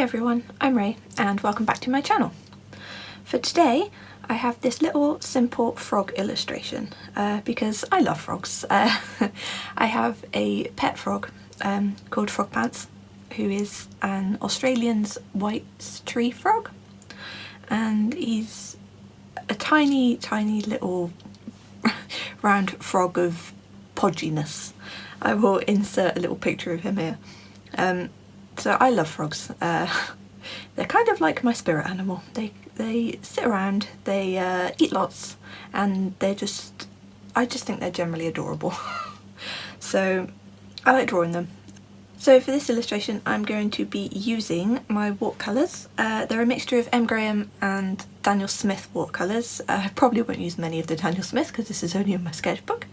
everyone, I'm Ray and welcome back to my channel. For today I have this little simple frog illustration because I love frogs. I have a pet frog called Frogpants, who is an Australian's white tree frog, and he's a tiny little round frog of podginess. I will insert a little picture of him here. So I love frogs. They're kind of like my spirit animal. They sit around, they eat lots, and I just think they're generally adorable. So I like drawing them. So for this illustration I'm going to be using my watercolours. They're a mixture of M.Graham and Daniel Smith watercolours. I probably won't use many of the Daniel Smith because this is only in my sketchbook.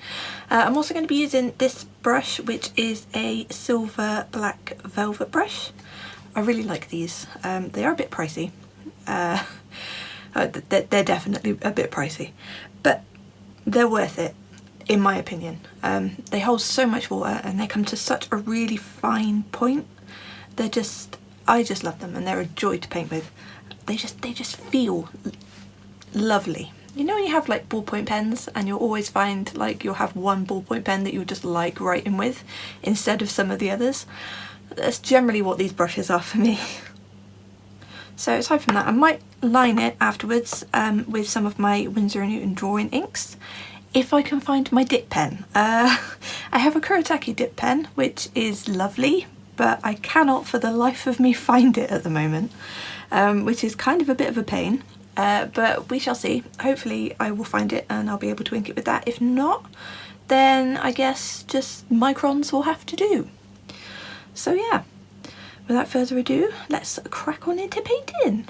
I'm also going to be using this brush, which is a silver black velvet brush. I really like these. They are a bit pricey. They're definitely a bit pricey, but they're worth it. In my opinion. They hold so much water and they come to such a really fine point. I just love them, and they're a joy to paint with. They just feel lovely. You know when you have like ballpoint pens and you'll always find like you'll have one ballpoint pen that you'll just like writing with instead of some of the others? That's generally what these brushes are for me. So aside from that, I might line it afterwards with some of my Winsor & Newton drawing inks. If I can find my dip pen. I have a Kuretake dip pen, which is lovely, but I cannot for the life of me find it at the moment, which is kind of a bit of a pain, but we shall see. Hopefully I will find it and I'll be able to ink it with that. If not, then I guess just microns will have to do. So yeah, without further ado, let's crack on into painting.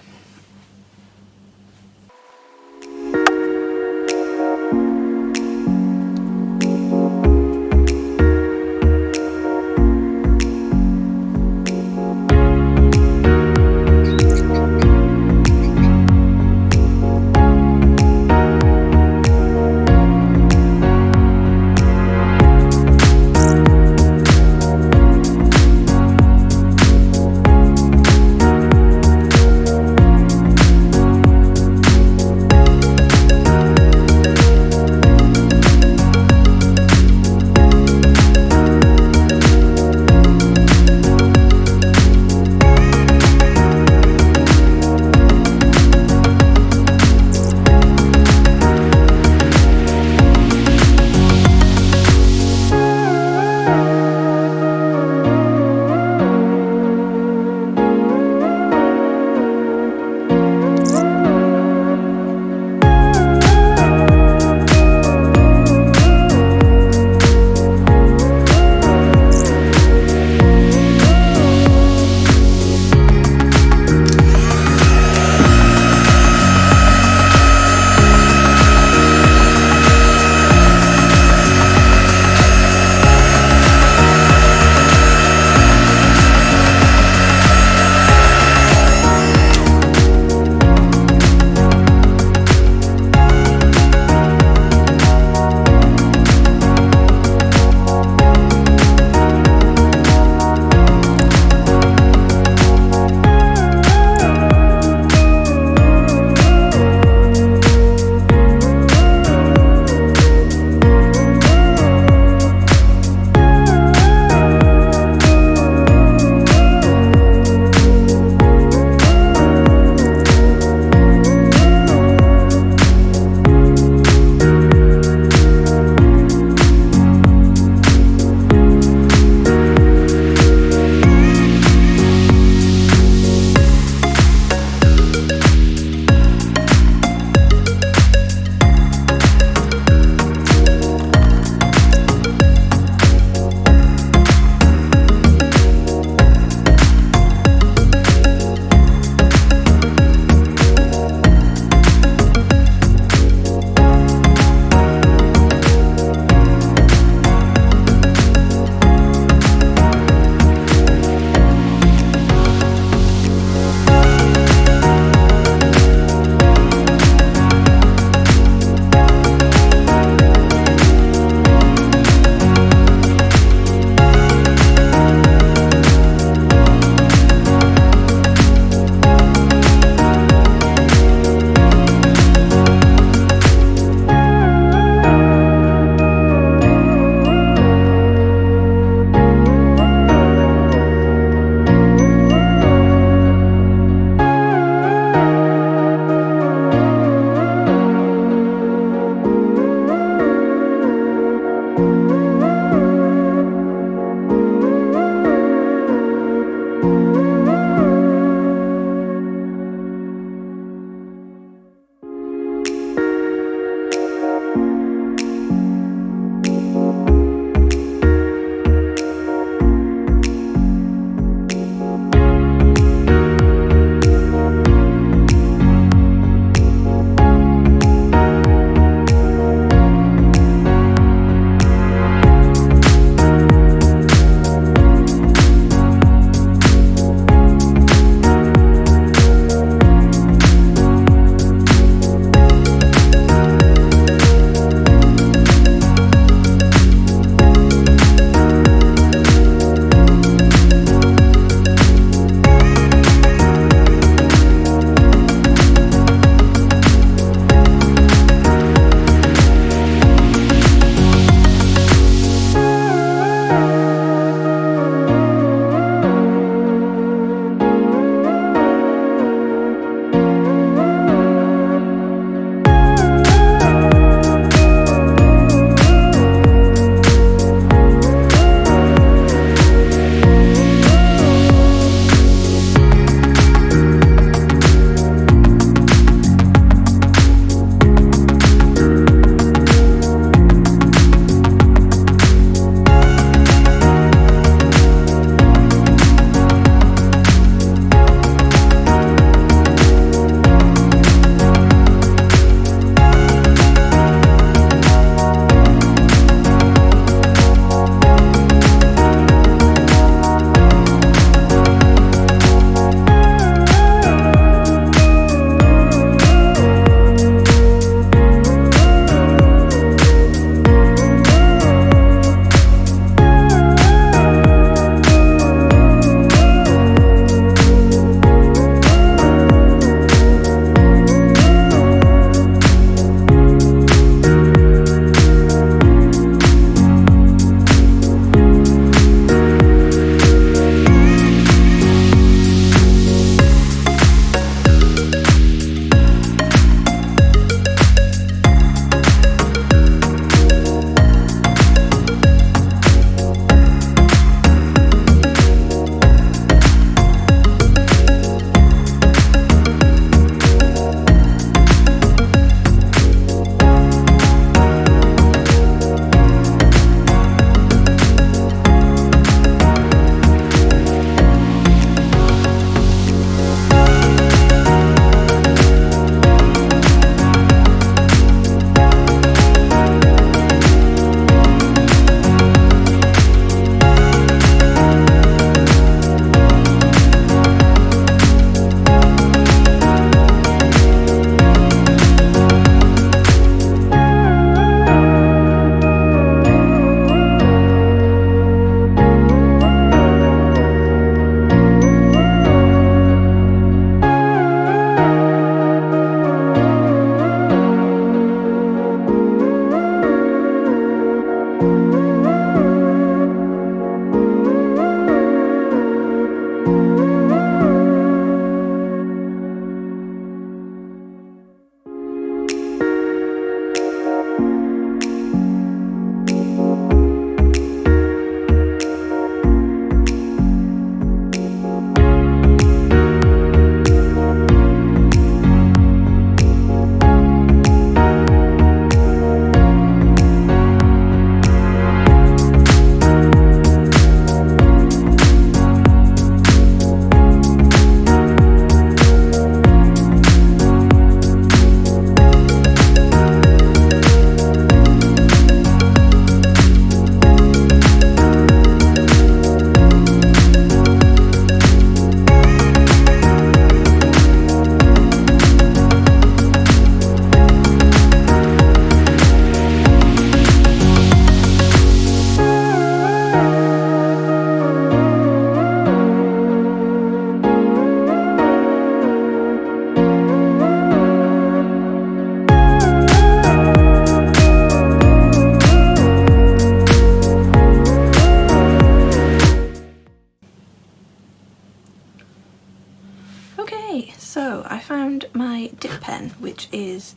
Okay, so I found my dip pen, which is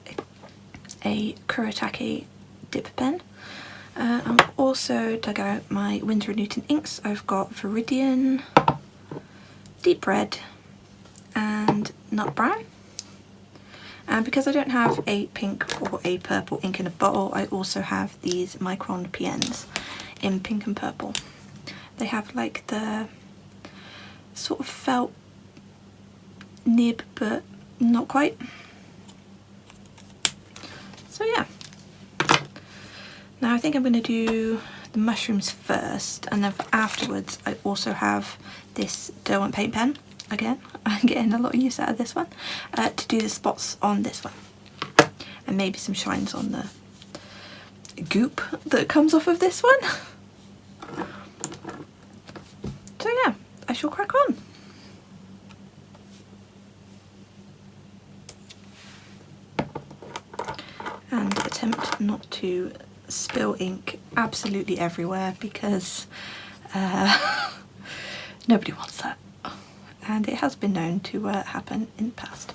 a Kuretake dip pen. I've also dug out my Winsor & Newton inks. I've got Viridian, Deep Red and Nut Brown. And because I don't have a pink or a purple ink in a bottle, I also have these Micron PNs in pink and purple. They have like the sort of felt nib, but not quite. So yeah. Now I think I'm going to do the mushrooms first, and then for afterwards I also have this Derwent Paint pen. Again, I'm getting a lot of use out of this one, to do the spots on this one. And maybe some shines on the goop that comes off of this one. So yeah, I shall crack on. And attempt not to spill ink absolutely everywhere, because nobody wants that. And it has been known to happen in the past.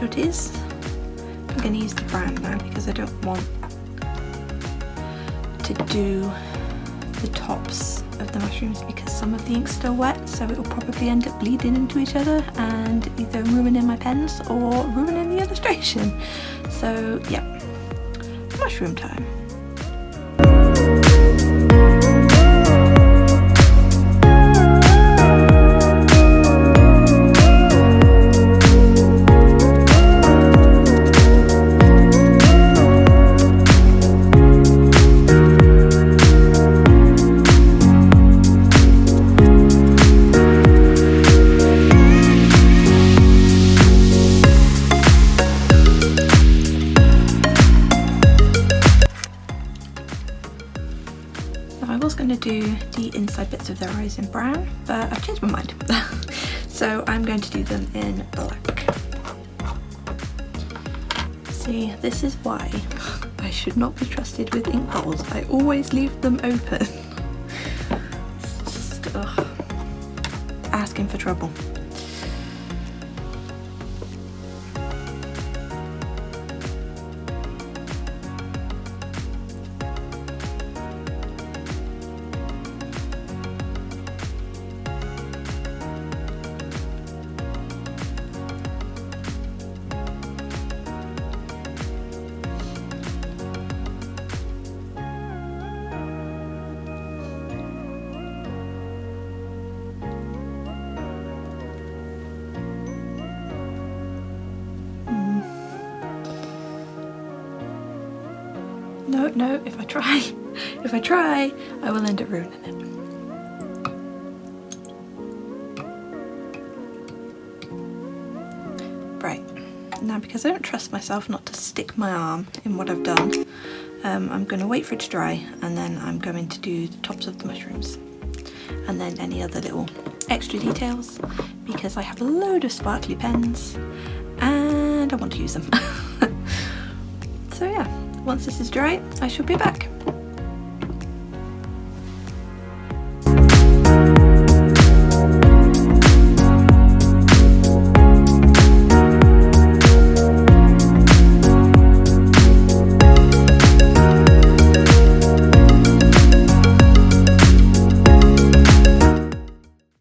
casualties. I'm going to use the brown now because I don't want to do the tops of the mushrooms because some of the ink's still wet, so it will probably end up bleeding into each other and either ruining my pens or ruining the illustration. So yeah, mushroom time. Do the inside bits of their eyes in brown, but I've changed my mind. So I'm going to do them in black. See, this is why I should not be trusted with ink bottles. I always leave them open. It's just asking for trouble. No, if I try, I will end up ruining it. Right, Now, because I don't trust myself not to stick my arm in what I've done, I'm going to wait for it to dry, and then I'm going to do the tops of the mushrooms and then any other little extra details, because I have a load of sparkly pens and I want to use them. So yeah, once this is dry, I shall be back.